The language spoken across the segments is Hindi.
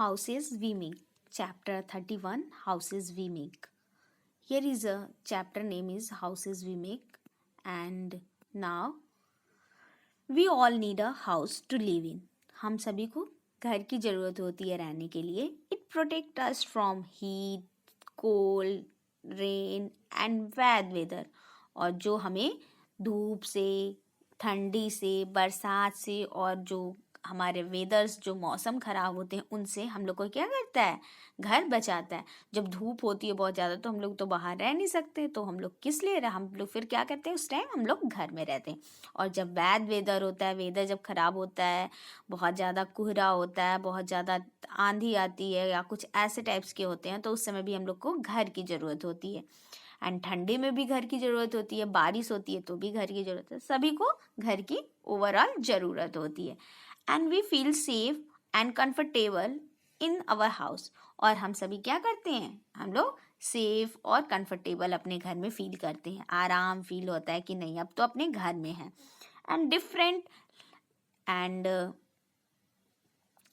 Houses we make. Chapter 31, Houses we make. Here is a chapter name is Houses we make, and now we all need a house to live in. हम सभी को घर की ज़रूरत होती है रहने के लिए. It protect us from heat, cold, rain and bad weather. और जो हमें धूप से, ठंडी से, बरसात से और जो हमारे वेदर्स जो मौसम ख़राब होते हैं उनसे हम लोग को क्या करता है, घर बचाता है. जब धूप होती है बहुत ज़्यादा तो हम लोग तो बाहर रह नहीं सकते, तो हम लोग किस लिए हम लोग फिर क्या करते हैं, उस टाइम हम लोग घर में रहते हैं. और जब बैड वेदर होता है, वेदर जब ख़राब होता है, बहुत ज़्यादा कोहरा होता है, बहुत ज़्यादा आंधी आती है या कुछ ऐसे टाइप्स के होते हैं, तो उस समय भी हम लोग को घर की ज़रूरत होती है. एंड ठंडी में भी घर की ज़रूरत होती है, बारिश होती है तो भी घर की ज़रूरत है. सभी को घर की ओवरऑल ज़रूरत होती है. And we feel safe and comfortable in our house. और हम सभी क्या करते हैं, हम लोग सेफ और कंफर्टेबल अपने घर में फील करते हैं. आराम फील होता है कि नहीं अब तो अपने घर में हैं. And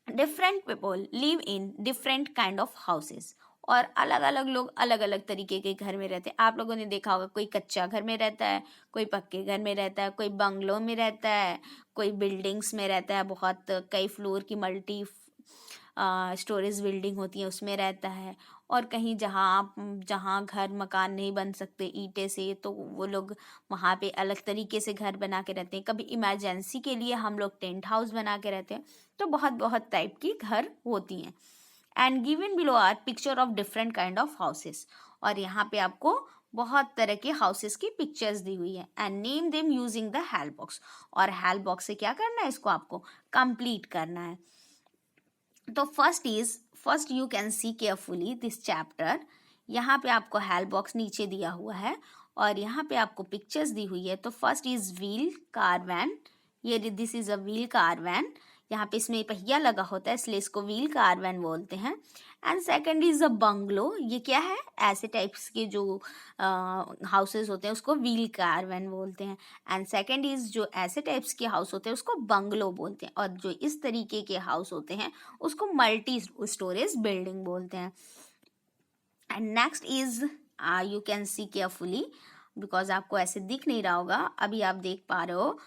different people live in different kind of houses. और अलग अलग लोग अलग अलग तरीके के घर में रहते हैं. आप लोगों ने देखा होगा, कोई कच्चा घर में रहता है, कोई पक्के घर में रहता है, कोई बंगलों में रहता है, कोई बिल्डिंग्स में रहता है, बहुत कई फ्लोर की मल्टी स्टोरेज बिल्डिंग होती है उसमें रहता है. और कहीं जहाँ घर मकान नहीं बन सकते ईंटे से, तो वो लोग वहाँ पे अलग तरीके से घर बना के रहते हैं. कभी इमरजेंसी के लिए हम लोग टेंट हाउस बना के रहते हैं. तो बहुत बहुत टाइप की घर होती हैं. And given below are picture of different kind of houses. और यहाँ पे आपको बहुत तरह के हाउसेस की पिक्चर्स दी हुई है. And name them using the help box. और हेल्प बॉक्स से क्या करना है, इसको आपको कंप्लीट करना है. तो first you can see carefully this chapter. यहाँ पे आपको हेल्प बॉक्स नीचे दिया हुआ है और यहाँ पे आपको पिक्चर्स दी हुई है. तो first is wheel car van. ये this is a wheel car van. यहाँ पे इसमें पहिया लगा होता है इसलिए इसको व्हील कार वैन बोलते हैं. And second is a bungalow. ये क्या है, ऐसे टाइप्स के जो हाउसेस होते हैं उसको व्हील कार वैन बोलते हैं. एंड सेकंड इज जो ऐसे टाइप्स के हाउस होते हैं उसको बंगलो बोलते हैं. और जो इस तरीके के हाउस होते हैं उसको मल्टी स्टोरेज बिल्डिंग बोलते हैं. And next is you can see carefully because आपको ऐसे दिख नहीं रहा होगा, अभी आप देख पा रहे हो,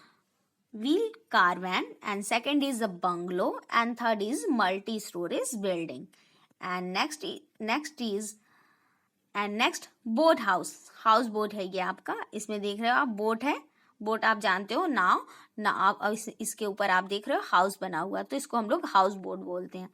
wheel car van. And second is a bungalow and third is multi-storage building. And next boat house. House boat है ये आपका, इसमें देख रहे हो आप बोट है. बोट आप जानते हो, नाव. अब इसके ऊपर आप देख रहे हो हाउस बना हुआ, तो इसको हम लोग हाउस बोट बोलते हैं.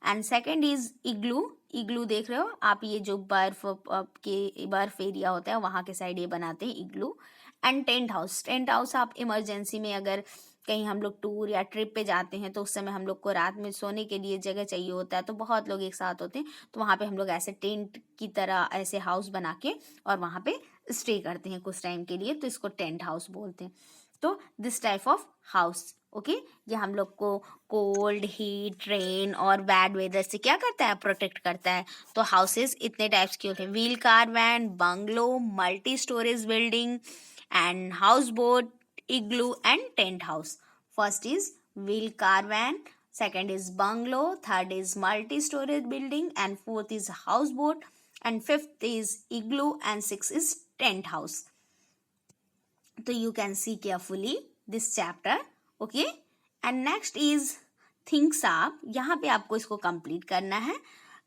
एंड सेकंड इज इग्लू. इग्लू देख रहे हो आप, ये जो बर्फ एरिया होता है वहाँ के साइड ये बनाते हैं igloo. And tent house. Tent house आप इमरजेंसी में अगर कहीं हम लोग टूर या ट्रिप पे जाते हैं तो उस समय हम लोग को रात में सोने के लिए जगह चाहिए होता है, तो बहुत लोग एक साथ होते हैं, तो वहाँ पे हम लोग ऐसे टेंट की तरह ऐसे हाउस बना के और वहाँ पे स्टे करते हैं कुछ टाइम के लिए, तो इसको टेंट हाउस बोलते हैं. तो this type of house, okay, ये हम लोग को कोल्ड, हीट, रेन और बैड वेदर से क्या करता है, प्रोटेक्ट करता है. तो हाउसेस इतने टाइप्स के होते हैं, wheel car van, bungalow, multi storage building and houseboat, igloo and tent house. First is wheel car van, second is bungalow, third is multi-storage building and fourth is houseboat and fifth is igloo and sixth is tent house. So you can see carefully this chapter, okay? And next is things up. यहाँ पे आपको इसको complete करना है.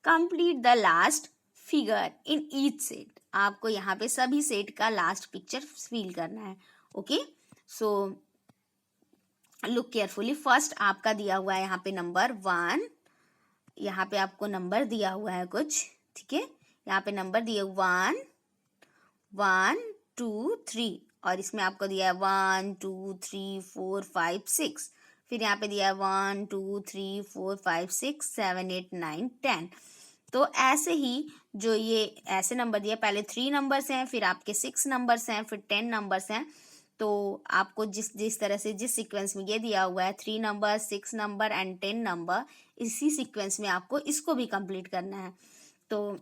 Complete the last figure in each set. आपको यहाँ पे सभी सेट का लास्ट पिक्चर फिल करना है, okay. So look carefully. First आपका दिया हुआ है यहाँ पे नंबर 1. यहाँ पे आपको नंबर दिया हुआ है कुछ, ठीक है. यहाँ पे नंबर दिए 1 1 2 3 और इसमें आपको दिया है 1 2 3 4 5 6. फिर यहाँ पे दिया है 1 2 3 4 5 6 7 8 9 10. तो ऐसे ही जो ये ऐसे नंबर दिया, पहले 3 नंबर्स हैं, फिर आपके 6 नंबर्स हैं, फिर 10 नंबर्स हैं. तो आपको जिस तरह से जिस सीक्वेंस में ये दिया हुआ है 3 नंबर, 6 नंबर एंड 10 नंबर, इसी सीक्वेंस में आपको इसको भी कंप्लीट करना है. तो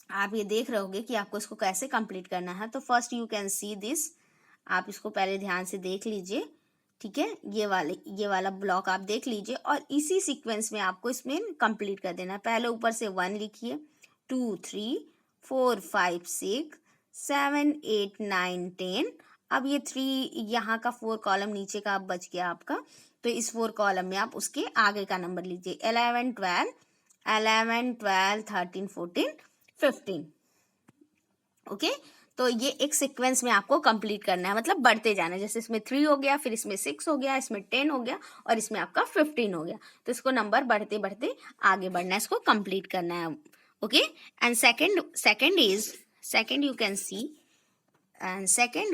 आप ये देख रहे होगे कि आपको इसको कैसे कंप्लीट करना है. तो first you can see this. आप इसको पहले ध्यान से देख लीजिए. ठीक है, ये वाला ब्लॉक आप देख लीजिए और इसी सीक्वेंस में आपको इसमें कंप्लीट कर देना है। पहले ऊपर से 1 लिखिए, 2 3 4 5 6 7 8 9 10। अब ये 3 यहाँ का 4 कॉलम नीचे का अब बच गया आपका, तो इस 4 कॉलम में आप उसके आगे का नंबर लीजिए, 11 12 13 14 15। ओके, तो ये एक सीक्वेंस में आपको कंप्लीट करना है, मतलब बढ़ते जाना है। जैसे इसमें 3 हो गया, फिर इसमें 6 हो गया, इसमें 10 हो गया और इसमें आपका 15 हो गया। तो इसको नंबर बढ़ते बढ़ते आगे बढ़ना है, इसको कंप्लीट करना है। Okay, and second you can see, and second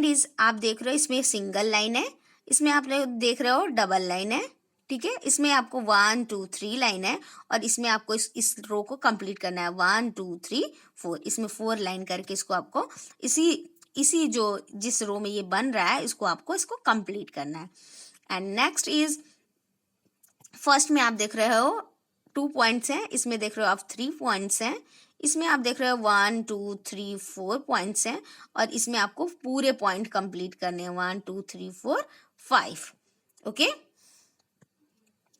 is आप देख रहे हो इसमें सिंगल लाइन है, इसमें आप देख रहे हो डबल लाइन है। ठीक है, इसमें आपको 1 2 3 लाइन है और इसमें आपको इस रो को कंप्लीट करना है, 1 2 3 4। इसमें 4 लाइन करके इसको आपको इसी जो जिस रो में ये बन रहा है इसको कंप्लीट करना है। एंड नेक्स्ट इज, फर्स्ट में आप देख रहे हो 2 पॉइंट्स हैं, इसमें देख रहे हो आप 3 पॉइंट्स हैं, इसमें आप देख रहे हो 1 2 3 4 पॉइंट्स हैं और इसमें आपको पूरे पॉइंट कंप्लीट करने हैं, 1 2 3 4 5। ओके,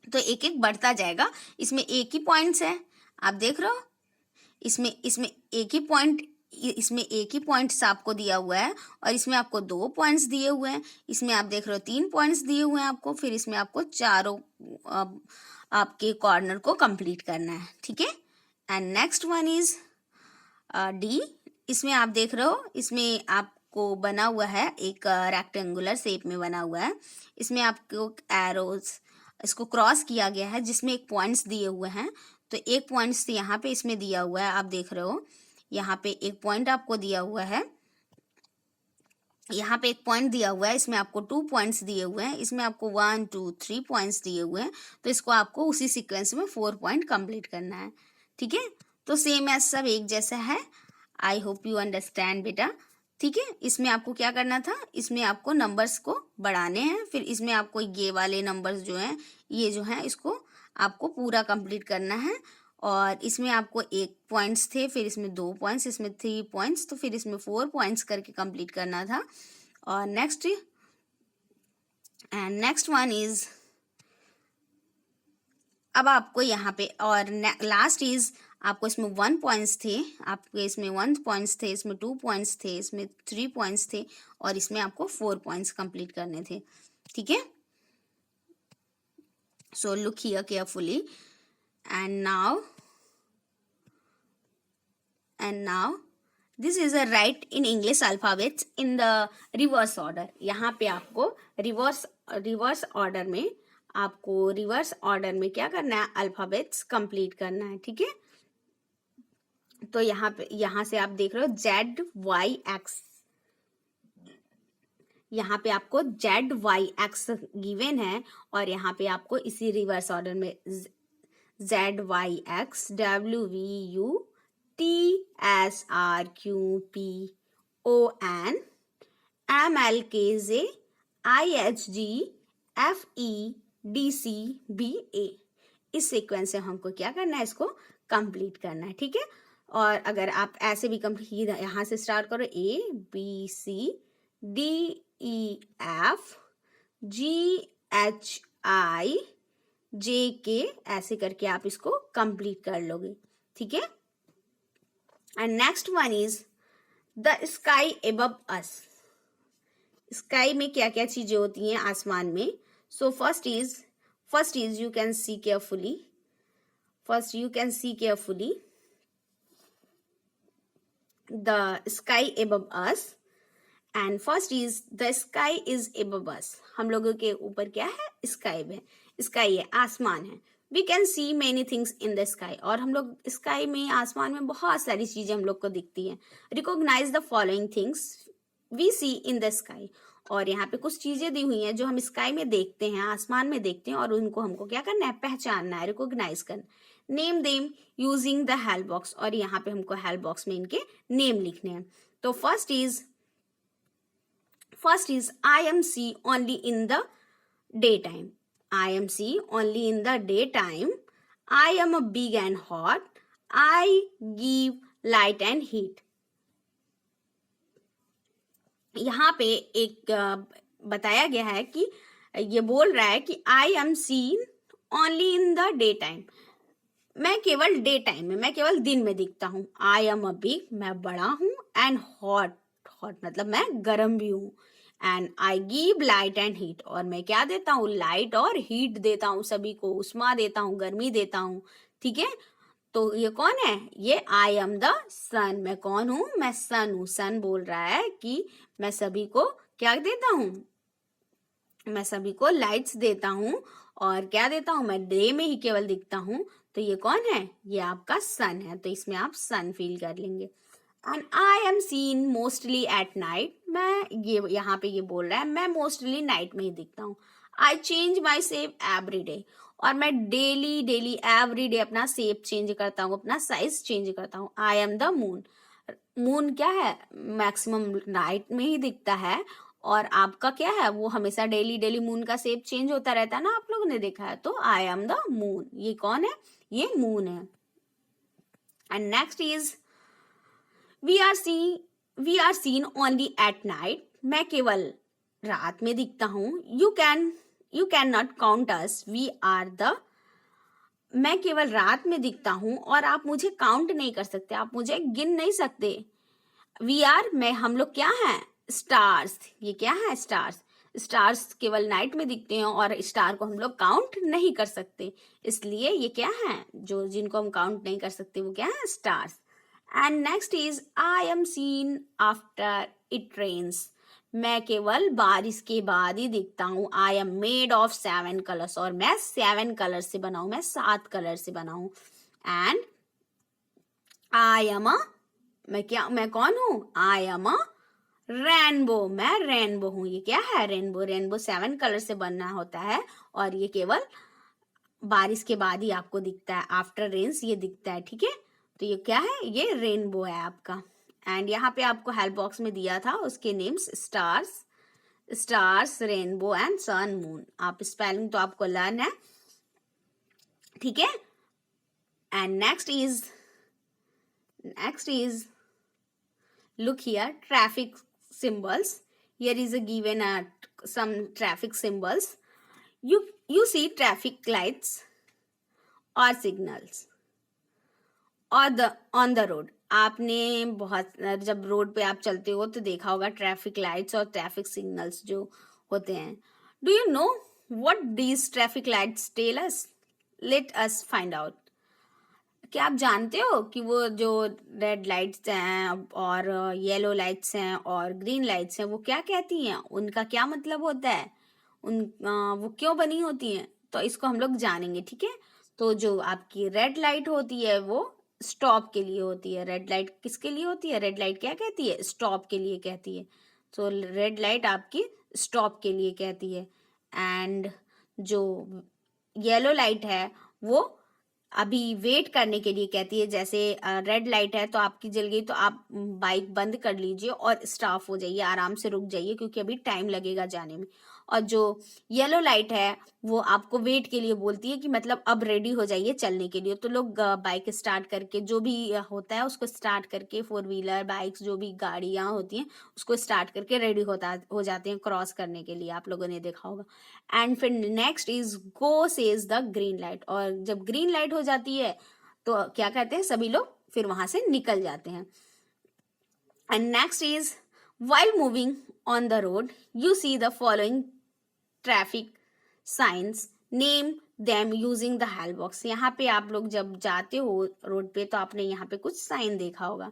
तो एक एक बढ़ता जाएगा। इसमें एक ही पॉइंट्स है, आप देख रहे हो, इसमें एक ही पॉइंट्स आपको दिया हुआ है और इसमें आपको 2 पॉइंट्स दिए हुए हैं, इसमें आप देख रहे हो 3 पॉइंट्स दिए हुए हैं आपको, फिर इसमें आपको चारों आपके कॉर्नर को कंप्लीट करना है। ठीक है, and next one is D. इसमें आप देख रहे हो, इसमें आपको बना हुआ है एक रेक्टेंगुलर शेप में बना हुआ है, इसमें आपको एरोज इसको क्रॉस किया गया है जिसमें एक पॉइंट्स दिए हुए हैं। तो एक पॉइंट्स यहाँ पे इसमें दिया हुआ है, आप देख रहे हो यहाँ पे एक पॉइंट आपको दिया हुआ है, यहाँ पे एक पॉइंट दिया हुआ है, इसमें आपको 2 पॉइंट्स दिए हुए हैं, इसमें आपको 1 2 3 पॉइंट्स दिए हुए हैं। तो इसको आपको उसी सीक्वेंस में 4 पॉइंट कंप्लीट करना है। ठीक है, तो सेम एज सब एक जैसा है। आई होप यू अंडरस्टैंड बेटा। ठीक है, इसमें आपको क्या करना था, इसमें आपको नंबर्स को बढ़ाने हैं, फिर इसमें आपको ये वाले नंबर्स जो हैं ये जो हैं इसको आपको पूरा कंप्लीट करना है। और इसमें आपको 1 पॉइंट्स थे, फिर इसमें 2 पॉइंट्स, इसमें 3 पॉइंट्स, तो फिर इसमें 4 पॉइंट्स करके कंप्लीट करना था। और नेक्स्ट वन इज, अब आपको यहाँ पे, और लास्ट इज आपको इसमें 1 पॉइंट्स थे, आपके इसमें 1 पॉइंट्स थे, इसमें 2 पॉइंट्स थे, इसमें 3 पॉइंट्स थे और इसमें आपको 4 पॉइंट्स कंप्लीट करने थे। ठीक है, so look here carefully and now this is a right in English alphabets in the reverse order. यहाँ पे आपको रिवर्स ऑर्डर में क्या करना है, अल्फाबेट्स कंप्लीट करना है। ठीक है, तो यहाँ से आप देख रहे हो ZYX, यहाँ पे आपको ZYX गिवन है और यहाँ पे आपको इसी रिवर्स ऑर्डर में ZYX WVUTSRQPON MLKZIHGFEDCBA। इस सीक्वेंस से हमको क्या करना है, इसको कंप्लीट करना है। ठीक है, और अगर आप ऐसे भी कंप्लीट यहाँ से स्टार्ट करो, ABCDEFGHIJK ऐसे करके आप इसको कंप्लीट कर लोगे। ठीक है, and next one is the sky above us. Sky में क्या क्या चीजें होती हैं आसमान में। So first is you can see carefully, the sky above us, and first is the sky is above us। हम लोगों के ऊपर क्या है, स्काई है, आसमान है। we can see many things in the sky, और हम लोग स्काई में, आसमान में बहुत सारी चीजें हम लोग को दिखती हैं। recognize the following things we see in the sky, और यहाँ पे कुछ चीजें दी हुई हैं जो हम स्काई में देखते हैं, आसमान में देखते हैं, और उनको हमको क्या करना है, पहचानना है, रिकॉग्नाइज करना। Name them using the help box, और यहाँ पे हमको हेल्प बॉक्स में इनके नेम लिखने हैं। तो first is I am see only in the day time, I am see only in the day time, I am a big and hot, I give light and heat. यहाँ पे एक बताया गया है कि ये बोल रहा है कि आई am seen only in the day time. मैं केवल डे टाइम में, मैं केवल दिन में दिखता हूँ। आई एम अ बिग, मैं बड़ा हूँ, एंड हॉट, हॉट मतलब मैं गर्म भी हूँ। And I give light and heat, और मैं क्या देता हूँ, लाइट और हीट देता हूँ, सभी को उष्मा देता हूँ, गर्मी देता हूँ। ठीक है, तो ये कौन है, ये आई एम द सन। मैं कौन हूँ, मैं सन हूँ। सन बोल रहा है कि मैं सभी को क्या देता हूँ, मैं सभी को लाइट्स देता हूँ, और क्या देता हूँ, मैं डे में ही केवल दिखता हूँ। तो ये कौन है, ये आपका सन है, तो इसमें आप सन फील कर लेंगे। And I am seen mostly at night, मैं ये यहाँ पे ये बोल रहा है मैं मोस्टली नाइट में ही दिखता हूँ। I change my shape every day, और मैं डेली डेली एवरी डे अपना शेप चेंज करता हूँ, अपना साइज चेंज करता हूँ। I am the moon, moon क्या है, मैक्सिमम नाइट में ही दिखता है, और आपका क्या है, वो हमेशा डेली डेली मून का शेप चेंज होता रहता है ना, आप लोगों ने देखा है। तो आई एम द मून, ये कौन है, ये मून है। And next is we are seen only at night, मैं केवल रात में दिखता हूँ। You can not count us, we are the, मैं केवल रात में दिखता हूँ और आप मुझे काउंट नहीं कर सकते, आप मुझे गिन नहीं सकते। वी आर, मैं, हम लोग क्या हैं, स्टार्स। ये क्या है, स्टार्स। स्टार्स केवल नाइट में दिखते हैं, और स्टार को हम लोग काउंट नहीं कर सकते, इसलिए ये क्या है, जो जिनको हम काउंट नहीं कर सकते वो क्या है, stars. And next is I am seen after it rains, मैं केवल बारिश के बाद ही दिखता हूँ। I am made of 7 colours, और मैं 7 कलर से बना हूं, मैं 7 कलर से बना हूं। एंड आई एम अ, मैं क्या, मैं कौन हूँ, आई एम अ रेनबो, मैं रेनबो हूँ। ये क्या है, रेनबो। रेनबो 7 कलर से बनना होता है, और ये केवल बारिश के बाद ही आपको दिखता है, आफ्टर रेन्स ये दिखता है। ठीक है, तो ये क्या है, ये रेनबो है आपका। एंड यहाँ पे आपको हेल्प बॉक्स में दिया था उसके names, stars, stars, rainbow and sun, moon. आप स्पेलिंग तो आपको लर्न है, ठीक है। And next is look here, traffic symbols. Here is a given some traffic symbols. You see traffic lights or signals or the on the road. आपने बहुत, जब रोड पे आप चलते हो तो देखा होगा ट्रैफिक लाइट्स और ट्रैफिक सिग्नल्स जो होते हैं। Do you know what these traffic lights tell us? Let us find out. क्या आप जानते हो कि वो जो रेड लाइट्स हैं और येलो लाइट्स हैं और ग्रीन लाइट्स हैं वो क्या कहती हैं, उनका क्या मतलब होता है, वो क्यों बनी होती हैं? तो इसको हम लोग जानेंगे, ठीक है। तो जो आपकी रेड लाइट होती है वो स्टॉप के लिए होती है। रेड लाइट किसके लिए होती है, रेड लाइट क्या कहती है, स्टॉप के लिए कहती है। तो रेड लाइट आपकी स्टॉप के लिए कहती है। एंड जो येलो लाइट है वो अभी वेट करने के लिए कहती है। जैसे रेड लाइट है तो आपकी जल गई तो आप बाइक बंद कर लीजिए और स्टॉप हो जाइए, आराम से रुक जाइए, क्योंकि अभी टाइम लगेगा जाने में। और जो येलो लाइट है वो आपको वेट के लिए बोलती है कि मतलब अब रेडी हो जाइए चलने के लिए। तो लोग बाइक स्टार्ट करके, जो भी होता है उसको स्टार्ट करके, 4 व्हीलर बाइक्स जो भी गाड़ियां होती हैं उसको स्टार्ट करके रेडी हो जाते हैं क्रॉस करने के लिए, आप लोगों ने देखा होगा। एंड फिर next is go says the green light, और जब ग्रीन लाइट हो जाती है तो क्या कहते हैं, सभी लोग फिर वहां से निकल जाते हैं। And next is while moving on the road you see the following traffic signs, name them using the help box। यहाँ पे आप लोग जब जाते हो रोड पे तो आपने यहाँ पे कुछ साइन देखा होगा।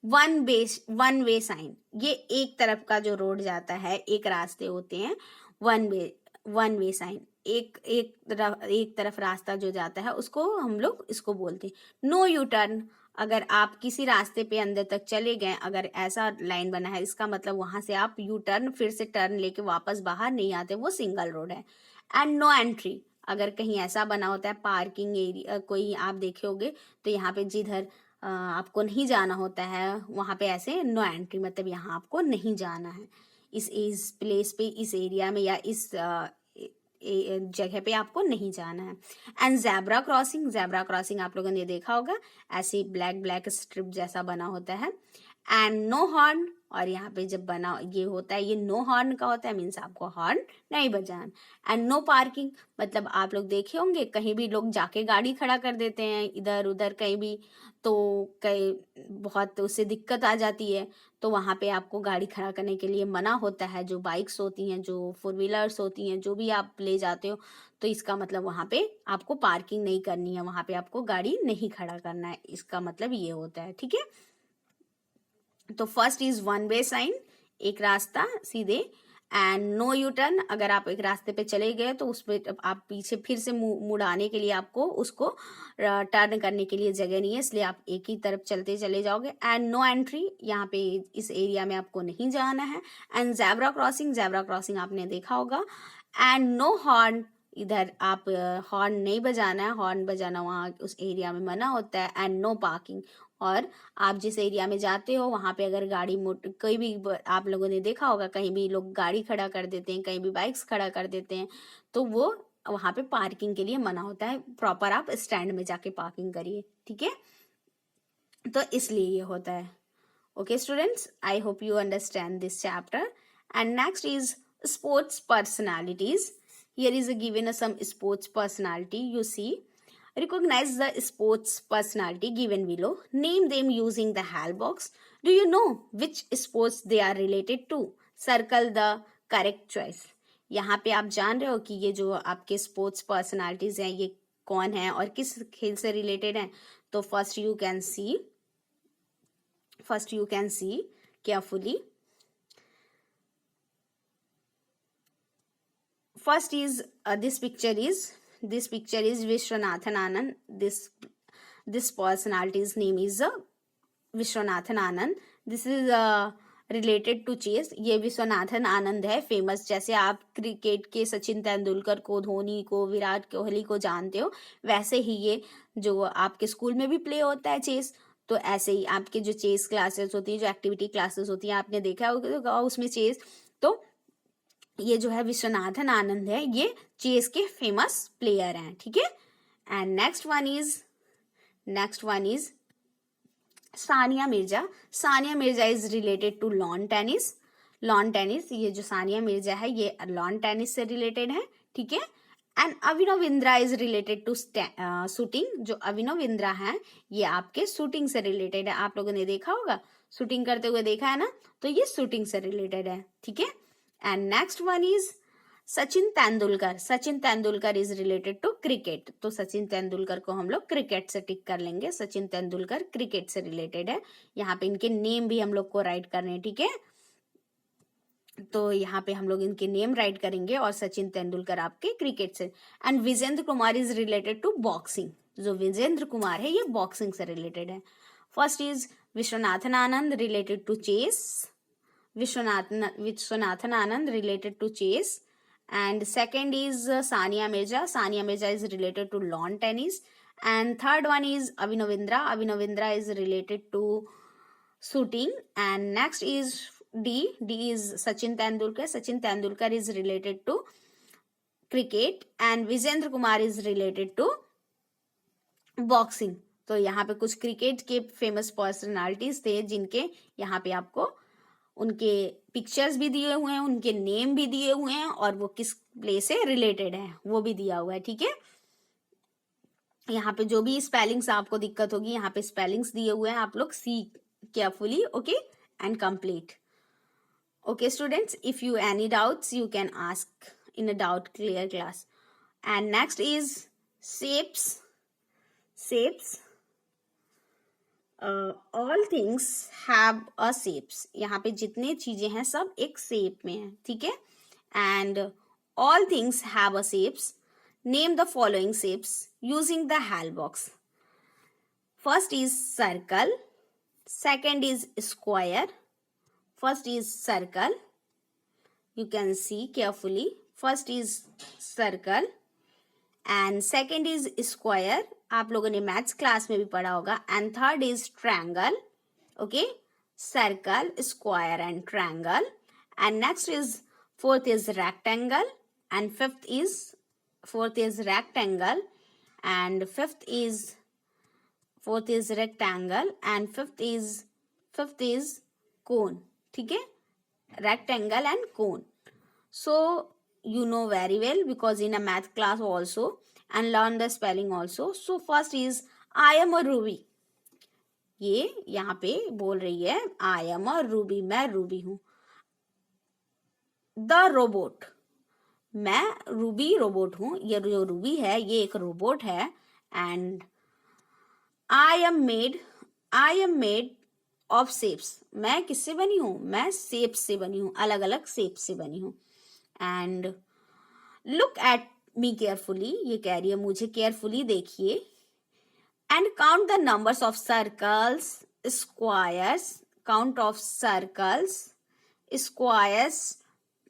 वन वे साइन, ये एक तरफ का जो रोड जाता है, एक रास्ते होते हैं, वन वे साइन, एक तरफ रास्ता जो जाता है उसको हम लोग इसको बोलते हैं। नो यू टर्न, अगर आप किसी रास्ते पे अंदर तक चले गए, अगर ऐसा लाइन बना है इसका मतलब वहां से आप यू टर्न फिर से टर्न लेके वापस बाहर नहीं आते, वो सिंगल रोड है। एंड नो एंट्री, अगर कहीं ऐसा बना होता है पार्किंग एरिया, कोई आप देखे होगे तो यहाँ पे जिधर आपको नहीं जाना होता है वहां पे ऐसे नो एंट्री, मतलब यहाँ आपको नहीं जाना है, इस प्लेस पे, इस एरिया में या इस जगह पे आपको नहीं जाना है। एंड ज़ेब्रा क्रॉसिंग आप लोगों ने देखा होगा, ऐसे ब्लैक स्ट्रिप जैसा बना होता है। एंड नो हॉर्न, और यहाँ पे जब बना ये होता है, ये नो हॉर्न का होता है, मीन्स आपको हॉर्न नहीं बजाना। एंड नो पार्किंग, मतलब आप लोग देखे होंगे कहीं भी लोग जाके गाड़ी खड़ा कर देते हैं इधर उधर कहीं भी, तो कई बहुत उससे दिक्कत आ जाती है, तो वहाँ पे आपको गाड़ी खड़ा करने के लिए मना होता है। जो बाइक्स होती हैं, जो फोर व्हीलर्स होती हैं, जो भी आप ले जाते हो, तो इसका मतलब वहाँ पे आपको पार्किंग नहीं करनी है, वहाँ पे आपको गाड़ी नहीं खड़ा करना है, इसका मतलब ये होता है। ठीक है, तो first is one way sign, एक रास्ता सीधे, एंड नो यू टर्न, अगर आप एक रास्ते पे चले गए तो उस पे आप पीछे फिर से मुड़ाने के लिए आपको उसको टर्न करने के लिए जगह नहीं है, इसलिए आप एक ही तरफ चलते चले जाओगे। एंड नो एंट्री, यहाँ पे इस एरिया में आपको नहीं जाना है। And zebra crossing, zebra crossing आपने देखा होगा। एंड नो हॉर्न, इधर आप हॉर्न नहीं बजाना है, हॉर्न बजाना वहाँ उस एरिया में मना होता है। एंड नो पार्किंग, और आप जिस एरिया में जाते हो वहाँ पे अगर गाड़ी कोई भी आप लोगों ने देखा होगा कहीं भी लोग गाड़ी खड़ा कर देते हैं, कहीं भी बाइक्स खड़ा कर देते हैं, तो वो वहाँ पे पार्किंग के लिए मना होता है, प्रॉपर आप स्टैंड में जाके पार्किंग करिए। ठीक है, तो इसलिए ये होता है। Okay students, I hope you understand this chapter. And next is sports personalities. Here is given some sports personality. You see, recognize the sports personality given below. Name them using the HAL box. Do you know which sports they are related to? Circle the correct choice. यहाँ पे आप जान रहे हो कि ये जो आपके स्पोर्ट्स पर्सनालिटीज हैं ये कौन है और किस खेल से रिलेटेड हैं। तो first you can see carefully. First is this picture is Vishwanathan Anand. This personality's name is Vishwanathan Anand. This is related to chess. ये विश्वनाथन आनंद है, फेमस, जैसे आप क्रिकेट के सचिन तेंदुलकर को, धोनी को, विराट कोहली को जानते हो, वैसे ही ये जो आपके स्कूल में भी प्ले होता है चेस, तो ऐसे ही आपके जो चेस क्लासेस होती है, जो एक्टिविटी क्लासेस होती हैं, आपने देखा होगा उसमें चेस, तो ये जो है विश्वनाथन आनंद है, ये चेस के फेमस प्लेयर हैं। ठीक है, and next one is Sania Mirza. Sania Mirza is related to lawn tennis. ये जो सानिया मिर्जा है ये लॉन टेनिस से रिलेटेड है। ठीक है, and Abhinav Bindra is related to shooting. जो अभिनव बिंद्रा है ये आपके शूटिंग से रिलेटेड है, आप लोगों ने देखा होगा, शूटिंग करते हुए देखा है ना, तो ये शूटिंग से रिलेटेड है। ठीक है, and next one is Sachin Tendulkar is related to cricket. तो सचिन तेंदुलकर को हम लोग क्रिकेट से टिक कर लेंगे, सचिन तेंदुलकर क्रिकेट से रिलेटेड है। यहाँ पे इनके नेम भी हम लोग को राइट करने हैं। ठीक है, तो यहाँ पे हम लोग इनके नेम राइट करेंगे, और सचिन तेंदुलकर आपके क्रिकेट से। And Vijender Kumar is related to boxing. जो विजेंद्र कुमार है ये बॉक्सिंग से रिलेटेड है। First is Vishwanathan Anand related to chess. Vishwanathan Anand related to chess. And second is Sania Mirza. Sania Mirza is related to lawn tennis. And third one is Abhinav Bindra. Abhinav Bindra is related to shooting. And next is D. D is Sachin Tendulkar. Sachin Tendulkar is related to cricket. And Vijendra Kumar is related to boxing. तो यहाँ पे कुछ क्रिकेट के फेमस पर्सनालिटीज थे जिनके यहाँ पे आपको उनके पिक्चर्स भी दिए हुए हैं, उनके नेम भी दिए हुए हैं, और वो किस प्ले से रिलेटेड है वो भी दिया हुआ है। ठीक है, यहाँ पे जो भी स्पेलिंग्स आपको दिक्कत होगी यहाँ पे स्पेलिंग्स दिए हुए हैं, आप लोग see carefully. Okay, and complete. Okay students, if you any doubts you can ask in a doubt clear class. And next is shapes. All things have a shapes. यहाँ पे जितने चीजें हैं सब एक शेप में है। ठीक है, and all things have a shapes. Name the following shapes using the HAL box. First is circle. Second is square. First is circle. You can see carefully. First is circle and second is square. आप लोगों ने मैथ्स क्लास में भी पढ़ा होगा. And third is triangle. Okay, circle, square and triangle. And next is fourth is rectangle and fourth is rectangle and fifth is rectangle and fifth is cone. ठीक है, rectangle and cone. So you know very well because in a math class also and learn the spelling also. So first is I am a Ruby. ये यहाँ पे बोल रही है I am a Ruby, मैं रूबी हूँ. The robot, मैं रूबी रोबोट हूँ. ये जो रूबी है ये एक रोबोट है. And I am made of shapes. मैं किससे बनी हूँ? मैं शेप से बनी हूँ, अलग अलग शेप से बनी हूँ. And look at me carefully, ये कह रही है मुझे केयरफुली देखिए. And count the numbers of circles, squares, count of circles, squares,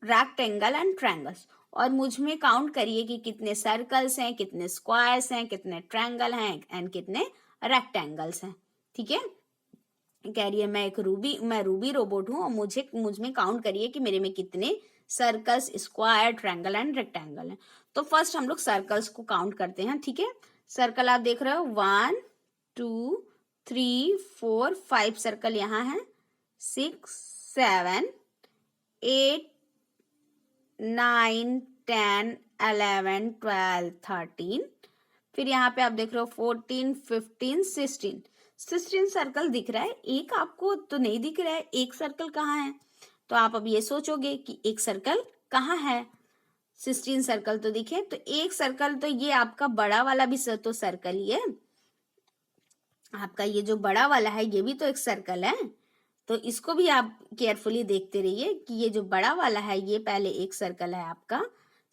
rectangle and triangles. और मुझ में काउंट करिए कि कितने सर्कल्स हैं, कितने स्क्वायर्स हैं, कितने ट्रायंगल हैं एंड कितने रेक्टेंगल्स हैं. ठीक है, कह रही है मैं रूबी रोबोट हूँ और मुझ में काउंट करिए कि मेरे में कितने circles, square, triangle and rectangle हैं. तो फर्स्ट हम लोग सर्कल्स को काउंट करते हैं. ठीक है, सर्कल आप देख रहे हो 1 2 3 4 5 सर्कल यहाँ है. 6 7 8 9 10 11 12 13. फिर यहाँ पे आप देख रहे हो 14 15 16 सर्कल दिख रहा है. एक आपको तो नहीं दिख रहा है, एक सर्कल कहाँ है? तो आप अब ये सोचोगे कि एक सर्कल कहाँ है. 16 सर्कल तो दिखे, तो एक सर्कल तो ये आपका बड़ा वाला भी तो सर्कल ही है. आपका ये जो बड़ा वाला है ये भी तो एक सर्कल है. तो इसको भी आप केयरफुली देखते रहिए कि ये जो बड़ा वाला है ये पहले एक सर्कल है आपका.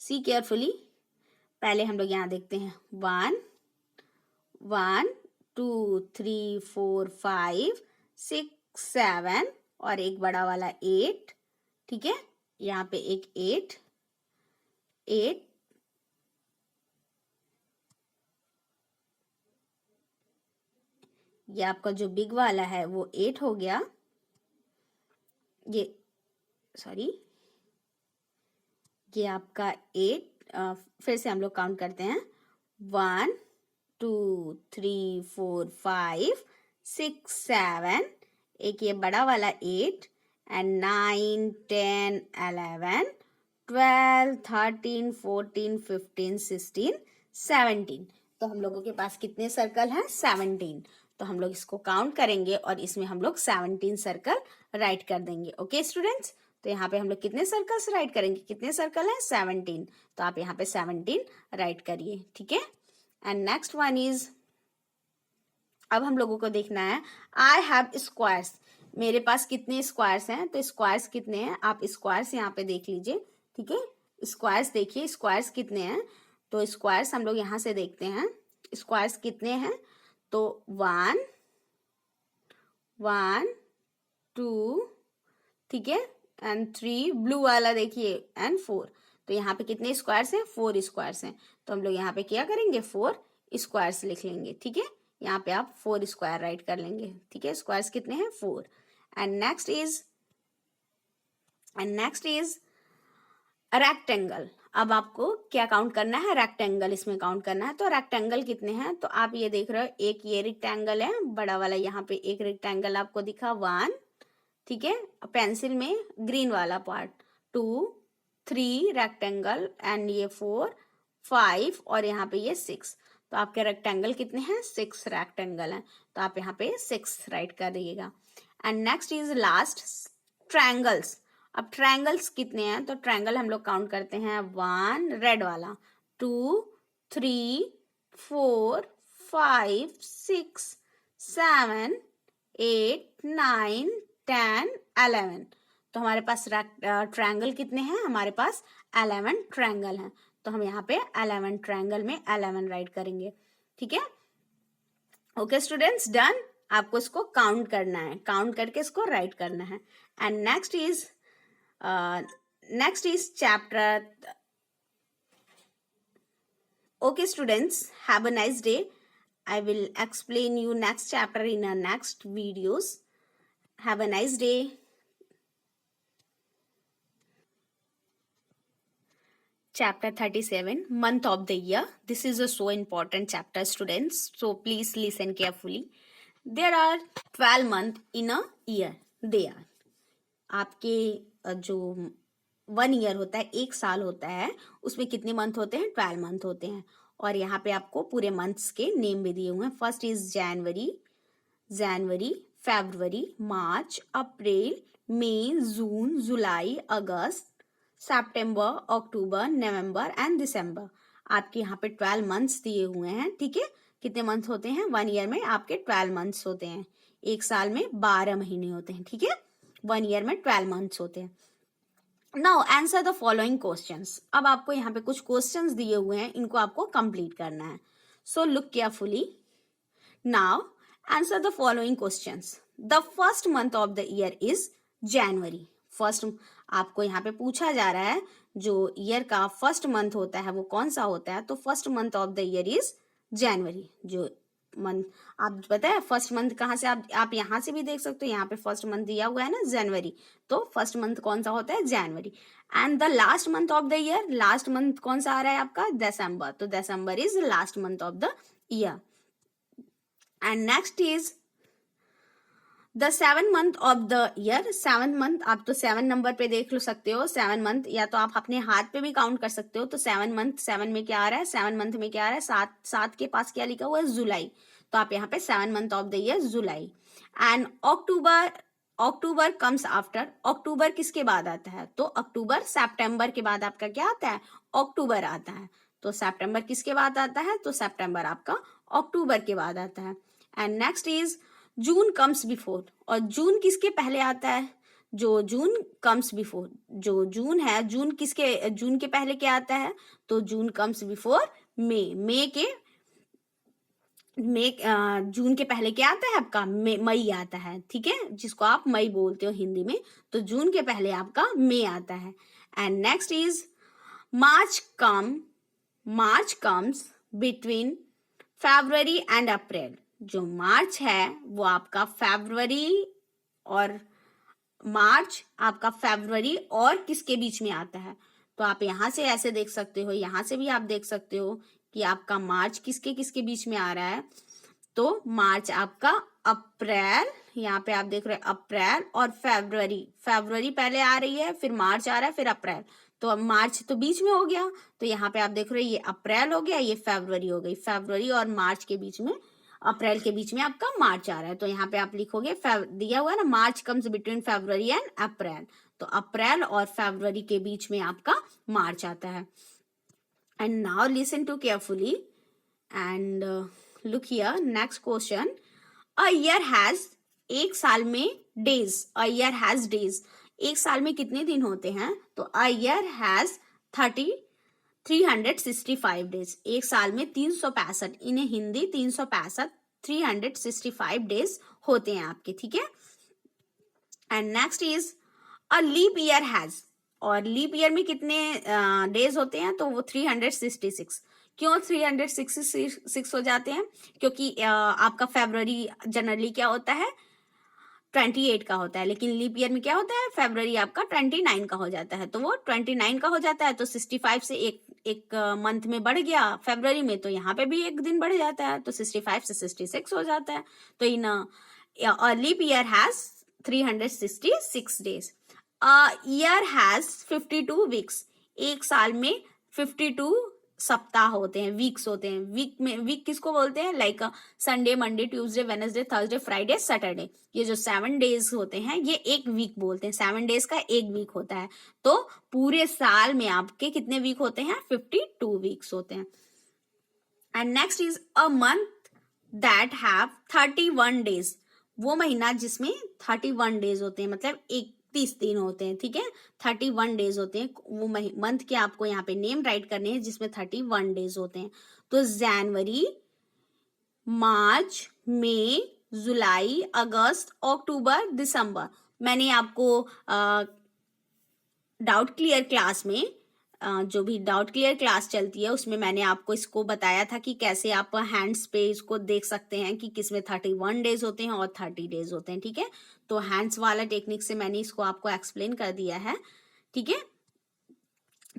See carefully. पहले हम लोग यहाँ देखते हैं 1 1 2 3 4 5 6 7 और एक बड़ा वाला 8. ठीक है, यहाँ पे एक 8 ये आपका जो बिग वाला है वो 8 हो गया. ये आपका 8. फिर से हम लोग काउंट करते हैं 1 2 3 4 5 6 7. एक ये बड़ा वाला 8 एंड 9 10 11 12 13 14 15 16 17. तो हम लोगों के पास कितने सर्कल हैं? 17. तो हम लोग इसको काउंट करेंगे और इसमें हम लोग 17 सर्कल राइट कर देंगे. ओके स्टूडेंट्स, तो यहाँ पे हम लोग कितने सर्कल्स राइट करेंगे? कितने सर्कल हैं? 17. तो आप यहाँ पे 17 राइट करिए. ठीक है, एंड नेक्स्ट वन इज, अब हम लोगों को देखना है आई हैव स्क्वायर्स. मेरे पास कितने स्क्वायर्स हैं? तो स्क्वायर्स कितने हैं? आप स्क्वायर्स यहाँ पे देख लीजिए. ठीक है, स्क्वायर्स देखिए, स्क्वायर्स कितने हैं. तो स्क्वायर्स हम लोग यहाँ से देखते हैं स्क्वायर्स कितने हैं. तो 1 1 2, ठीक है, एंड 3 ब्लू वाला देखिए एंड 4. तो यहाँ पे कितने स्क्वायर्स हैं? 4 स्क्वायर्स हैं. तो हम लोग यहाँ पे क्या करेंगे? 4 स्क्वायर्स लिख लेंगे. ठीक है, यहाँ पे आप 4 स्क्वायर राइट कर लेंगे. ठीक है, स्क्वायर्स कितने हैं? 4. And next is rectangle. अब आपको क्या काउंट करना है? रेक्टेंगल इसमें काउंट करना है. तो रेक्टेंगल कितने हैं? तो आप ये देख रहे हो एक ये रेक्टेंगल है बड़ा वाला, यहाँ पे एक रेक्टेंगल आपको दिखा 1. ठीक है, पेंसिल में ग्रीन वाला पार्ट 2 3 रेक्टेंगल एंड ये 4 5 और यहाँ पे ये 6. तो आपके रेक्टेंगल कितने हैं? 6 रेक्टेंगल हैं. तो आप यहाँ पे 6 राइट कर दीजिएगा. And next is last triangles. अब ट्रायंगल्स कितने हैं? तो ट्रायंगल हम लोग काउंट करते हैं 1 रेड वाला, 2 3 4 5 6 7 8 9 10 11. तो हमारे पास ट्रायंगल कितने हैं? हमारे पास 11 ट्रायंगल हैं. तो हम यहाँ पे 11 ट्रायंगल में 11 राइट करेंगे. ठीक है, ओके स्टूडेंट्स, डन. आपको इसको काउंट करना है, काउंट करके इसको राइट करना है. And next is chapter. Okay students, have a nice day. I will explain you next chapter in our next videos. Have a nice day. Chapter 37, month of the year. This is a so important chapter students. So please listen carefully. There are 12 months in a year. They are आपके जो 1 ईयर होता है, 1 साल होता है, उसमें कितने मंथ होते हैं? 12 मंथ होते हैं। और यहाँ पे आपको पूरे मंथ्स के नेम भी दिए हुए हैं। First is January, February, March, April, May, June, July, August, September, October, November and December. आपके यहाँ पे 12 मंथ्स दिए हुए हैं, ठीक है। कितने मंथ होते हैं? 1 ईयर में आपके 12 मंथ्स होते हैं। 1 साल में 12 महीने होते हैं, ठीक है। 1 ईयर में 12 मंथ्स होते हैं। Now answer the following questions. अब आपको यहाँ पे कुछ क्वेश्चंस दिए हुए हैं, इनको आपको कंप्लीट करना है। So look carefully. Now answer the following questions. The first month of the year is January. First आपको यहाँ पे पूछा जा रहा है जो ईयर का फर्स्ट मंथ होता है वो कौन सा होता है, तो first month of the year is जनवरी। जो मंथ आप पता है फर्स्ट मंथ कहाँ से, आप यहाँ से भी देख सकते हो, यहाँ पे फर्स्ट मंथ दिया हुआ है ना जनवरी, तो फर्स्ट मंथ कौन सा होता है? जनवरी। And the last month of the year, last month कौन सा आ रहा है आपका? दिसंबर। तो December is last month of the year. And next is the 7th month of the year. 7th month आप तो 7 नंबर पे देख लो सकते हो। 7 मंथ या तो आप अपने हाथ पे भी काउंट कर सकते हो। तो 7 मंथ, 7 में क्या आ रहा है? 7 मंथ में क्या आ रहा है? 7 के पास क्या लिखा हुआ है? जुलाई। तो आप यहाँ पे 7 month of the year July. And October comes after. अक्टूबर किसके बाद आता है? तो अक्टूबर सितंबर के बाद आपका क्या आता है? अक्टूबर आता है। तो सितंबर किसके बाद आता है? तो सितंबर आपका अक्टूबर के बाद आता है। And next is June comes before. और जून किसके पहले आता है? जो जून कम्स बिफोर, जो जून है, जून के पहले क्या आता है? तो जून कम्स बिफोर जून के पहले क्या आता है आपका? मई आता है, ठीक है, जिसको आप मई बोलते हो हिंदी में। तो जून के पहले आपका मई आता है। And next is March comes between February and अप्रैल। जो मार्च है वो आपका फरवरी और किसके बीच में आता है? तो आप यहाँ से ऐसे देख सकते हो, यहाँ से भी आप देख सकते हो कि आपका मार्च किसके किसके बीच में आ रहा है। तो मार्च आपका अप्रैल, यहाँ पे आप देख रहे हैं अप्रैल और फरवरी पहले आ रही है, फिर मार्च आ रहा है, फिर अप्रैल। तो अब मार्च तो बीच में हो गया, तो यहाँ पे आप देख रहे हैं ये अप्रैल हो गया, ये फरवरी हो गई। फरवरी और मार्च के बीच में, अप्रैल के बीच में आपका मार्च आ रहा है। तो यहाँ पे आप लिखोगे, दिया हुआ है ना, March comes between February and April. तो अप्रैल और फरवरी के बीच में आपका मार्च आता है। And now listen to carefully and look here. Next question. A year has, एक साल में days, a year has days, एक साल में कितने दिन होते हैं? तो अ ईयर हैज 365 डेज। एक साल में 365, इन्हें हिंदी 365, 365 डेज होते हैं आपके, ठीक है। And next is a leap year has, और लीप ईयर में कितने डेज होते हैं? तो वो 366। क्यों 366 हो जाते हैं? क्योंकि आपका फरवरी जनरली क्या होता है? 28 का होता है, लेकिन लीप ईयर में क्या होता है? फरवरी आपका 29 का हो जाता है। तो वो 29 का हो जाता है, तो 65 से एक मंथ में बढ़ गया फरवरी में, तो यहाँ पे भी एक दिन बढ़ जाता है, तो 65 से 66 हो जाता है। तो in leap year has 366 days. Year has 52 weeks. एक साल में 52 सप्ताह होते हैं, वीक्स होते हैं। वीक किसको बोलते हैं? Like Sunday, Monday, Tuesday, Wednesday, Thursday, Friday, Saturday. ये जो 7 डेज होते हैं ये एक वीक बोलते हैं। 7 डेज का एक वीक होता है। तो पूरे साल में आपके कितने वीक होते हैं? 52 वीक्स होते हैं। And next is a month that have 31 days. वो महीना जिसमें 31 डेज होते हैं, मतलब 31 दिन होते हैं, ठीक है। 31 डेज होते हैं। वो मंथ के आपको यहाँ पे नेम राइट करने हैं जिसमें 31 डेज होते हैं। तो जनवरी, मार्च, मई, जुलाई, अगस्त, अक्टूबर, दिसंबर। मैंने आपको डाउट क्लियर क्लास में, जो भी डाउट क्लियर क्लास चलती है उसमें मैंने आपको इसको बताया था कि कैसे आप हैंड्स पे इसको देख सकते हैं कि किसमें 31 डेज होते हैं और 30 डेज होते हैं, ठीक है। तो हैंड्स वाला टेक्निक से मैंने इसको आपको एक्सप्लेन कर दिया है, ठीक है।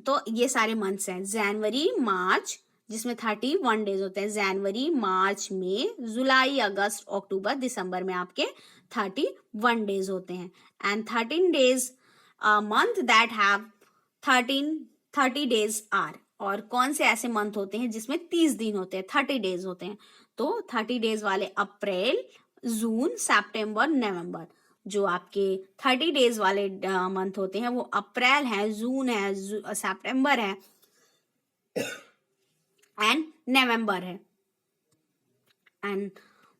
तो ये सारे मंथ्स हैं, जनवरी, मार्च, जिसमें 31 डेज होते हैं। जनवरी, मार्च, मई, जुलाई, अगस्त, अक्टूबर, दिसंबर में आपके 31 डेज होते हैं। And 13 days month that have 30 days are, और कौन से ऐसे मंथ होते हैं जिसमें 30 दिन होते हैं, 30 डेज होते हैं। तो 30 डेज वाले अप्रैल, जून, सितंबर, नवंबर। जो आपके 30 डेज वाले मंथ होते हैं वो अप्रैल है, जून है, सितंबर है एंड नवंबर है। And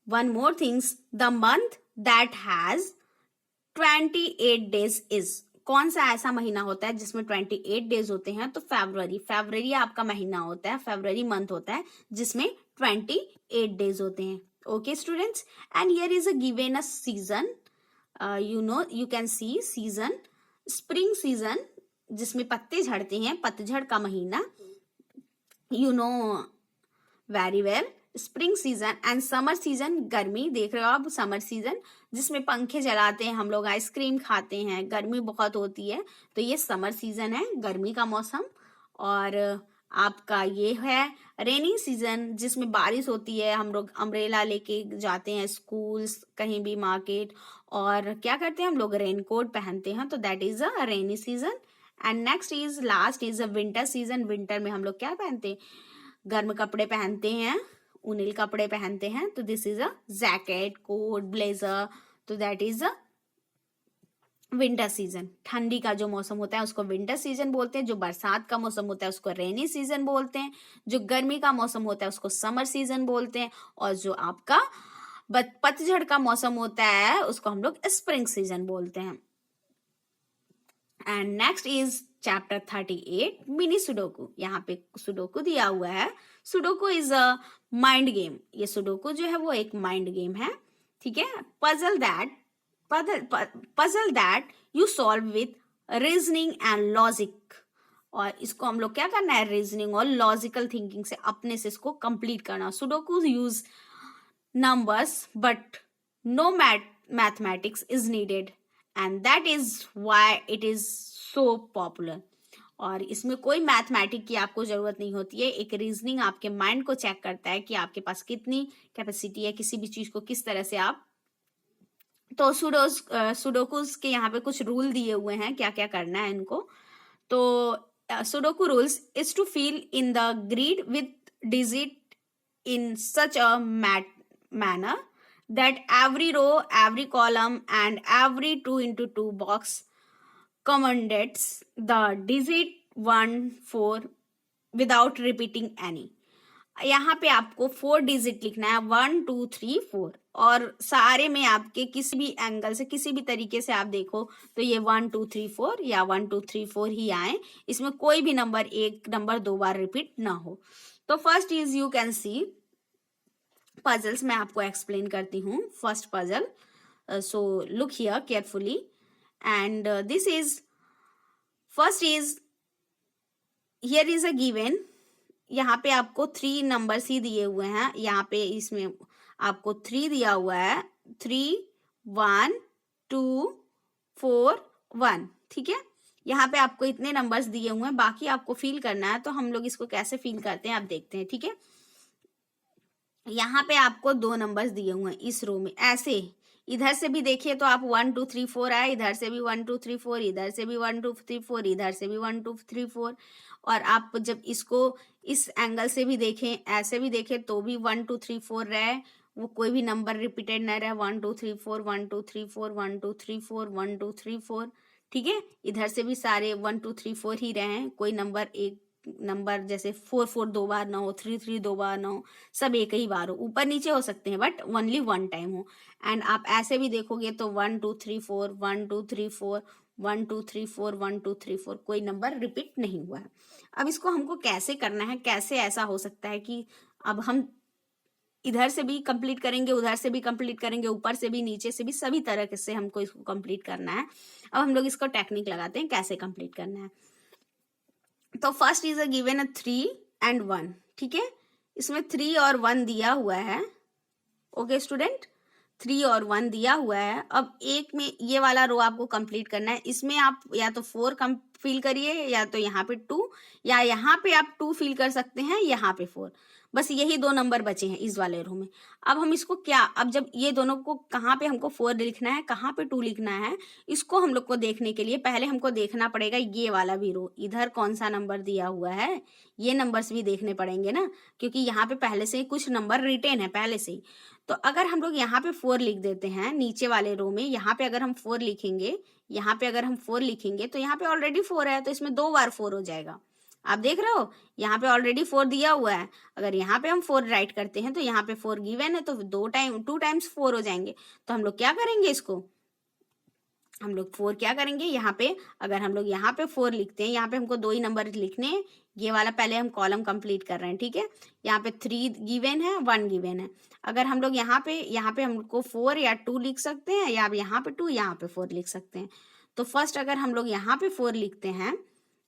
one more things, the month that has 28 days is, कौन सा ऐसा महीना होता है जिसमें 28 डेज होते हैं? तो फरवरी आपका महीना होता है, फरवरी मंथ होता है जिसमें 28 डेज होते हैं। Okay students, and here is a given a season, you can see season, spring season जिसमें पत्ते झड़ते हैं, पतझड़ का महीना, you know very well. Spring season and summer season, गर्मी, देख रहे हो आप, समर सीजन जिसमें पंखे जलाते हैं हम लोग, आइसक्रीम खाते हैं, गर्मी बहुत होती है, तो ये समर सीजन है, गर्मी का मौसम। और आपका ये है रेनी सीजन जिसमें बारिश होती है, हम लोग अम्ब्रेला लेके जाते हैं स्कूल्स, कहीं भी मार्केट, और क्या करते हैं हम लोग, रेनकोट पहनते हैं, तो that is a rainy season. And next is last is a winter season, winter में हम लोग क्या पहनते हैं, गर्म कपड़े पहनते हैं, ऊनी कपड़े पहनते हैं, तो this is a jacket, coat, blazer, तो that is a winter season. ठंडी का जो मौसम होता है उसको विंटर सीजन बोलते हैं, जो बरसात का मौसम होता है उसको रेनी सीजन बोलते हैं, जो गर्मी का मौसम होता है उसको समर सीजन बोलते हैं, और जो आपका पतझड़ का मौसम होता है उसको हम लोग स्प्रिंग सीजन बोलते हैं। And next is chapter 38 mini sudoku. यहाँ पे सुडोकू दिया हुआ है। Sudoku is a mind game, ये सुडोकू जो है वो एक माइंड गेम है, ठीक है। Puzzle that you solve with reasoning and logic, और इसको हम लोग क्या करना है, रीजनिंग और लॉजिकल थिंकिंग से अपने से इसको कंप्लीट करना। Sudoku use numbers but no mathematics is needed and that is why it is so popular. और इसमें कोई मैथमेटिक की आपको जरूरत नहीं होती है, एक रीजनिंग आपके माइंड को चेक करता है कि आपके पास कितनी कैपेसिटी है किसी भी चीज को किस तरह से आप। तो सुडोकुस के यहाँ पे कुछ रूल दिए हुए हैं, क्या क्या करना है इनको। तो sudoku rules is to fill in the grid with digit in such a manner that every row, every column and every 2x2 box accommodates the digit 1, 4 without repeating any। यहाँ पे आपको 4 डिजिट लिखना है, 1, 2, 3, 4, और सारे में आपके किसी भी एंगल से किसी भी तरीके से आप देखो तो ये 1, 2, 3, 4 या 1, 2, 3, 4 ही आए, इसमें कोई भी नंबर एक नंबर 2 बार रिपीट ना हो। तो first is you can see puzzles, मैं आपको एक्सप्लेन करती हूँ। First puzzle, so look here carefully and this is first is here is a given, यहाँ पे आपको 3 नंबर्स ही दिए हुए हैं, यहाँ पे इसमें आपको 3 दिया हुआ है, 3, 1, 2, 4, 1, ठीक है। यहाँ पे आपको इतने नंबर्स दिए हुए हैं, बाकी आपको फिल करना है। तो हम लोग इसको कैसे फिल करते हैं आप देखते हैं, ठीक है। यहाँ पे आपको 2 नंबर्स दिए हुए हैं इस रो में, ऐसे इधर से भी देखिए तो आप 1, 2, 3, 4 आए, इधर से भी 1, 2, 3, 4, इधर से भी 1, 2, 3, 4, इधर से भी 1, 2, 3, 4, और आप जब इसको इस एंगल से भी देखें, ऐसे भी देखें तो भी 1, 2, 3, 4 रहे, वो कोई भी नंबर रिपीटेड ना रहे, 1, 2, 3, 4, 1, 2, 3, 4, 1, 2, 3, 4, 1, 2, 3, 4, ठीक है। इधर से भी सारे 1, 2, 3, 4 ही रहे हैं, कोई नंबर एक नंबर जैसे 4, 4 2 बार ना हो, 3, 3 2 बार ना हो, सब एक ही बार हो, ऊपर नीचे हो सकते हैं बट ओनली 1 टाइम हो। एंड आप ऐसे भी देखोगे तो 1, 2, 3, 4, 1, 2, 3, 4, 1, 2, 3, 4, 1, 2, 3, 4, कोई नंबर रिपीट नहीं हुआ है। अब इसको हमको कैसे करना है, कैसे ऐसा हो सकता है कि अब हम इधर से भी कंप्लीट करेंगे, उधर से भी कंप्लीट करेंगे, ऊपर से भी, नीचे से भी, सभी तरह से हमको इसको कंप्लीट करना है। अब हम लोग इसको टेक्निक लगाते हैं कैसे कंप्लीट करना है। तो first is a given 3 and 1, ठीक है। इसमें 3 और 1 दिया हुआ है, ओके स्टूडेंट, 3 और 1 दिया हुआ है। अब एक में ये वाला रो आपको कंप्लीट करना है, इसमें आप या तो 4 फील करिए, या तो यहाँ पे 2, या यहाँ पे आप 2 फील कर सकते हैं, यहाँ पे 4। बस यही 2 नंबर बचे हैं इस वाले रो में। अब हम इसको क्या, अब जब ये दोनों को कहाँ पे हमको 4 लिखना है, कहाँ पे 2 लिखना है, इसको हम लोग को देखने के लिए पहले हमको देखना पड़ेगा ये वाला भी रो, इधर कौन सा नंबर दिया हुआ है, ये नंबर्स भी देखने पड़ेंगे ना, क्योंकि यहाँ पे पहले से ही कुछ नंबर रिटेन है पहले से ही। तो अगर हम लोग यहाँ पे 4 लिख देते हैं नीचे वाले रो में, यहाँ पे अगर हम 4 लिखेंगे, यहाँ पे अगर हम 4 लिखेंगे तो यहाँ पे ऑलरेडी 4 है, तो इसमें 2 बार 4 हो जाएगा। आप देख रहे हो, यहाँ पे ऑलरेडी 4 दिया हुआ है, अगर यहाँ पे हम 4 राइट करते हैं तो यहाँ पे 4 गिवन है, तो 2 टाइम्स 4 हो जाएंगे। तो हम लोग क्या करेंगे, इसको हम लोग 4 क्या करेंगे, यहाँ पे अगर हम लोग यहाँ पे 4 लिखते हैं, यहाँ पे हमको 2 ही नंबर लिखने हैं, ये वाला पहले हम कॉलम कंप्लीट कर रहे हैं, ठीक है। यहाँ पे 3 गिवन है, 1 गिवन है। अगर हम लोग यहाँ पे हमको 4 या 2 लिख सकते हैं, या यहाँ पे 2, यहाँ पे 4 लिख सकते हैं। तो फर्स्ट अगर हम लोग यहाँ पे 4 लिखते हैं,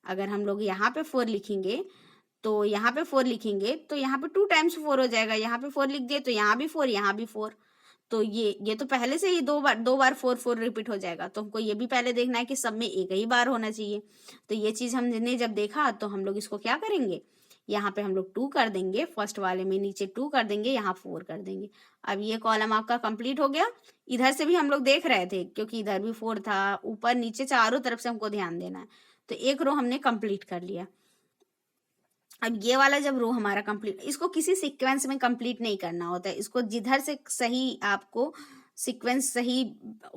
अगर हम लोग यहाँ पे 4 लिखेंगे, तो यहाँ पे 4 लिखेंगे तो यहाँ पे 2 टाइम्स 4 हो जाएगा। यहाँ पे 4 लिख दिए तो यहाँ भी 4, यहाँ भी 4। तो ये तो पहले से ही 2 बार 4 रिपीट हो जाएगा। तो हमको ये भी पहले देखना है कि सब में एक ही बार होना चाहिए। तो ये चीज हमने जब देखा तो हम लोग इसको क्या करेंगे, यहाँ पे हम लोग 2 कर देंगे, फर्स्ट वाले में नीचे 2 कर देंगे, यहाँ 4 कर देंगे। अब ये कॉलम आपका कंप्लीट हो गया। इधर से भी हम लोग देख रहे थे क्योंकि इधर भी 4 था, ऊपर नीचे चारों तरफ से हमको ध्यान देना है। तो एक रो हमने कंप्लीट कर लिया। अब ये वाला जब रो हमारा कंप्लीट, इसको किसी सीक्वेंस में कंप्लीट नहीं करना होता है, इसको जिधर से सही आपको सीक्वेंस सही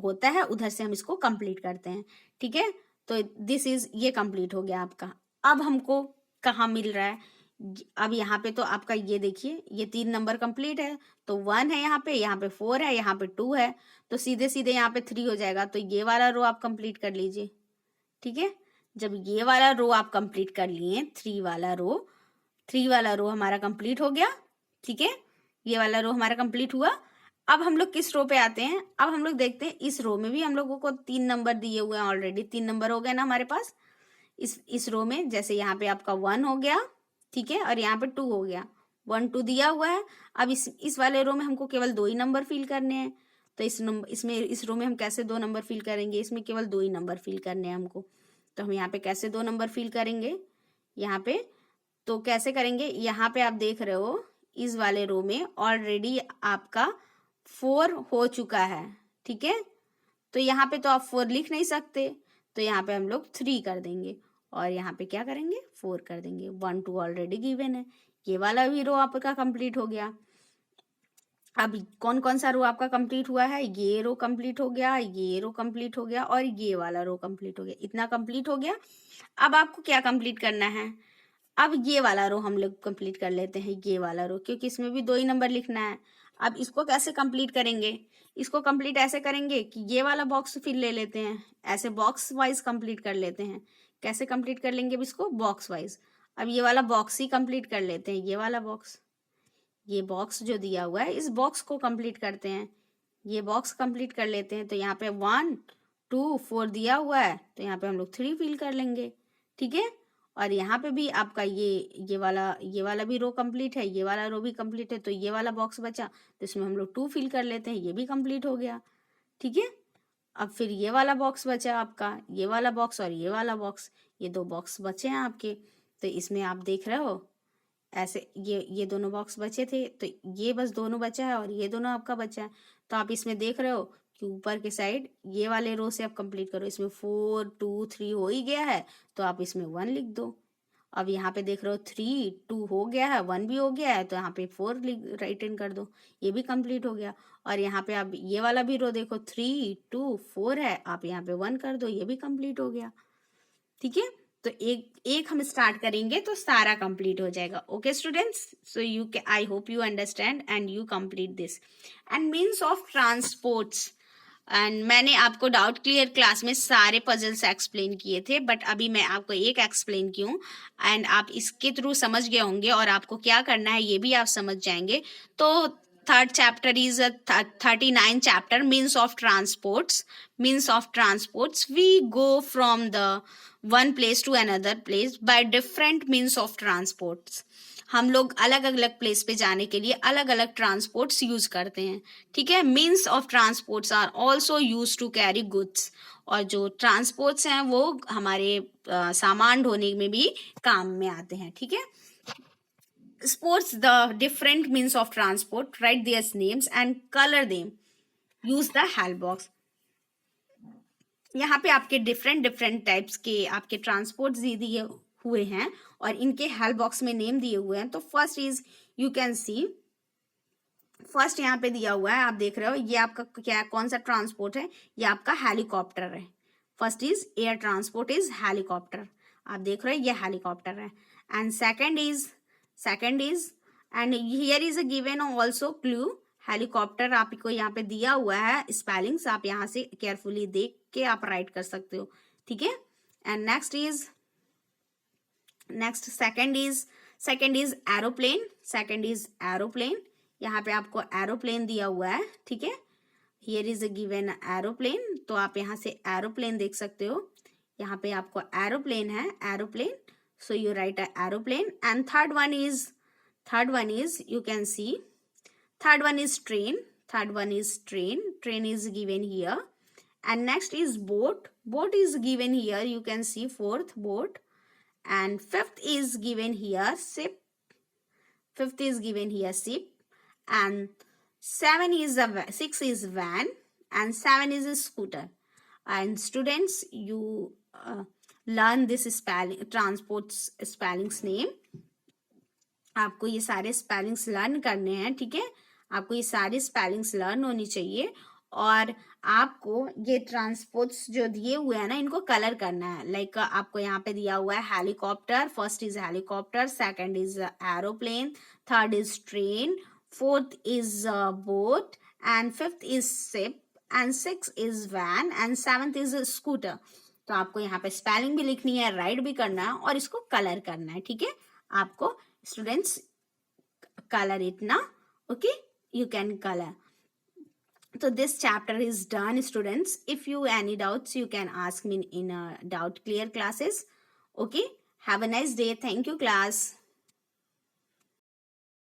होता है उधर से हम इसको कंप्लीट करते हैं, ठीक है। तो दिस इज, ये कंप्लीट हो गया आपका। अब हमको कहाँ मिल रहा है, अब यहाँ पे तो आपका ये देखिए, ये 3 नंबर कंप्लीट है, तो 1 है यहाँ पे 4 है, यहाँ पे 2 है, तो सीधे सीधे यहाँ पे 3 हो जाएगा। तो ये वाला रो आप कंप्लीट कर लीजिए, ठीक है। जब ये वाला रो आप कंप्लीट कर लिए, 3 वाला रो हमारा कंप्लीट हो गया, ठीक है। ये वाला रो हमारा कंप्लीट हुआ। अब हम लोग किस रो पे आते हैं, अब हम लोग देखते हैं इस रो में भी हम लोगों को 3 नंबर दिए हुए हैं, ऑलरेडी 3 नंबर हो गए ना हमारे पास इस रो में। जैसे यहाँ पे आपका 1 हो गया, ठीक है, और यहाँ पे 2 हो गया, 1 2 दिया हुआ है। अब इस वाले रो में हमको केवल 2 ही नंबर फिल करने हैं। तो इस रो में हम कैसे 2 नंबर फिल करेंगे, इसमें केवल 2 ही नंबर फिल करने हैं हमको। तो हम यहाँ पे कैसे 2 नंबर फिल करेंगे, यहाँ पे तो कैसे करेंगे, यहाँ पे आप देख रहे हो इस वाले रो में ऑलरेडी आपका 4 हो चुका है, ठीक है। तो यहाँ पे तो आप 4 लिख नहीं सकते, तो यहाँ पे हम लोग 3 कर देंगे, और यहाँ पे क्या करेंगे, 4 कर देंगे। 1 2 ऑलरेडी गिवन है। ये वाला भी रो आपका कंप्लीट हो गया। अब कौन कौन सा रो आपका कंप्लीट हुआ है, ये रो कंप्लीट हो गया, ये रो कंप्लीट हो गया, और ये वाला रो कंप्लीट हो गया। इतना कंप्लीट हो गया। अब आपको क्या कंप्लीट करना है, अब ये वाला रो हम लोग कंप्लीट कर लेते हैं, ये वाला रो, क्योंकि इसमें भी 2 ही नंबर लिखना है। अब इसको कैसे कंप्लीट करेंगे, इसको कंप्लीट ऐसे करेंगे कि ये वाला बॉक्स फिर ले लेते हैं, ऐसे बॉक्स वाइज कंप्लीट कर लेते हैं। कैसे कंप्लीट कर लेंगे अब इसको, बॉक्स वाइज। अब ये वाला बॉक्स ही कंप्लीट कर लेते हैं, ये वाला बॉक्स, ये बॉक्स जो दिया हुआ है इस बॉक्स को कंप्लीट करते हैं। ये बॉक्स कंप्लीट कर लेते हैं। तो यहाँ पे 1 2 4 दिया हुआ है, तो यहाँ पे हम लोग 3 फिल कर लेंगे, ठीक है। और यहाँ पे भी आपका ये वाला भी रो कंप्लीट है, ये वाला रो भी कंप्लीट है। तो ये वाला बॉक्स बचा, तो इसमें हम लोग 2 फिल कर लेते हैं, ये भी कंप्लीट हो गया, ठीक है। अब फिर ये वाला बॉक्स बचा आपका, ये वाला बॉक्स और ये वाला बॉक्स, ये 2 बॉक्स बचे हैं आपके। तो इसमें आप देख रहे हो ऐसे ये दोनों बॉक्स बचे थे, तो ये बस दोनों बचा है और ये दोनों आपका बचा है। तो आप इसमें देख रहे हो कि ऊपर के साइड ये वाले रो से आप कंप्लीट करो, इसमें 4 2 3 हो ही गया है, तो आप इसमें 1 लिख दो। अब यहाँ पे देख रहे हो 3 2 हो गया है, 1 भी हो गया है, तो यहाँ पे 4 राइट इन कर दो, ये भी कंप्लीट हो गया। और यहाँ पे आप ये वाला भी रो देखो, 3 2 4 है, आप यहाँ पे 1 कर दो, ये भी कंप्लीट हो गया, ठीक है। तो एक हम स्टार्ट करेंगे तो सारा कंप्लीट हो जाएगा। Okay students, so you I hope you understand and you complete this. And means of transports, and मैंने आपको डाउट क्लियर क्लास में सारे पजल्स एक्सप्लेन किए थे, बट अभी मैं आपको एक एक्सप्लेन की हूँ, एंड आप इसके थ्रू समझ गए होंगे और आपको क्या करना है ये भी आप समझ जाएंगे। तो third chapter is a 39 chapter, means of transports. We go from the one place to another place by different means of transports. हम लोग अलग अलग प्लेस पे जाने के लिए अलग अलग ट्रांसपोर्ट्स यूज करते हैं, ठीक है। Means of transports are also use to carry goods और जो ट्रांसपोर्ट्स हैं वो हमारे सामान ढोने में भी काम में आते हैं, ठीक है। Sports the different means of transport, right their names and colour them, use the help box. यहाँ पे आपके डिफरेंट टाइप्स के आपके ट्रांसपोर्ट दिए हुए हैं और इनके हेल्प बॉक्स में नेम दिए हुए हैं। तो first is, you can see, first यहाँ पे दिया हुआ है, आप देख रहे हो, ये आपका क्या, कौन सा ट्रांसपोर्ट है, ये आपका हेलीकॉप्टर है। First is air transport is helicopter, आप देख रहे हो ये हेलीकॉप्टर है। And second is and here is a given also clue, helicopter आपको यहाँ पे दिया हुआ है, स्पेलिंग्स आप यहाँ से केयरफुली देख के आप राइट कर सकते हो, ठीक है। And next second is aeroplane, यहाँ पे आपको एरोप्लेन दिया हुआ है, ठीक है। Here is a given aeroplane, तो आप यहाँ से एरोप्लेन देख सकते हो, यहाँ पे आपको एरोप्लेन है, aeroplane, so you right a aeroplane. And third one is you can see, third one is train is given here। and next is boat is given here, you can see fourth boat। and fifth is given here ship, and six is van, and seven is a scooter। and students, you learn this spelling, transports spellings name, आपको ये सारे स्पेलिंग्स लर्न करने हैं, ठीक है। आपको ये सारी स्पेलिंग्स लर्न होनी चाहिए और आपको ये ट्रांसपोर्ट्स जो दिए हुए हैं ना, इनको कलर करना है। लाइक आपको यहाँ पे दिया हुआ है helicopter, first is helicopter, second is aeroplane, third is train, fourth is boat, and fifth is ship, and six is when, and seventh is scooter. तो आपको यहाँ पे स्पेलिंग भी लिखनी है, राइट भी करना है और इसको कलर करना है, ठीक है। आपको students color it now, okay, you can color। so this chapter is done students, if you any doubts you can ask me in doubt clear classes, okay। have a nice day, thank you class।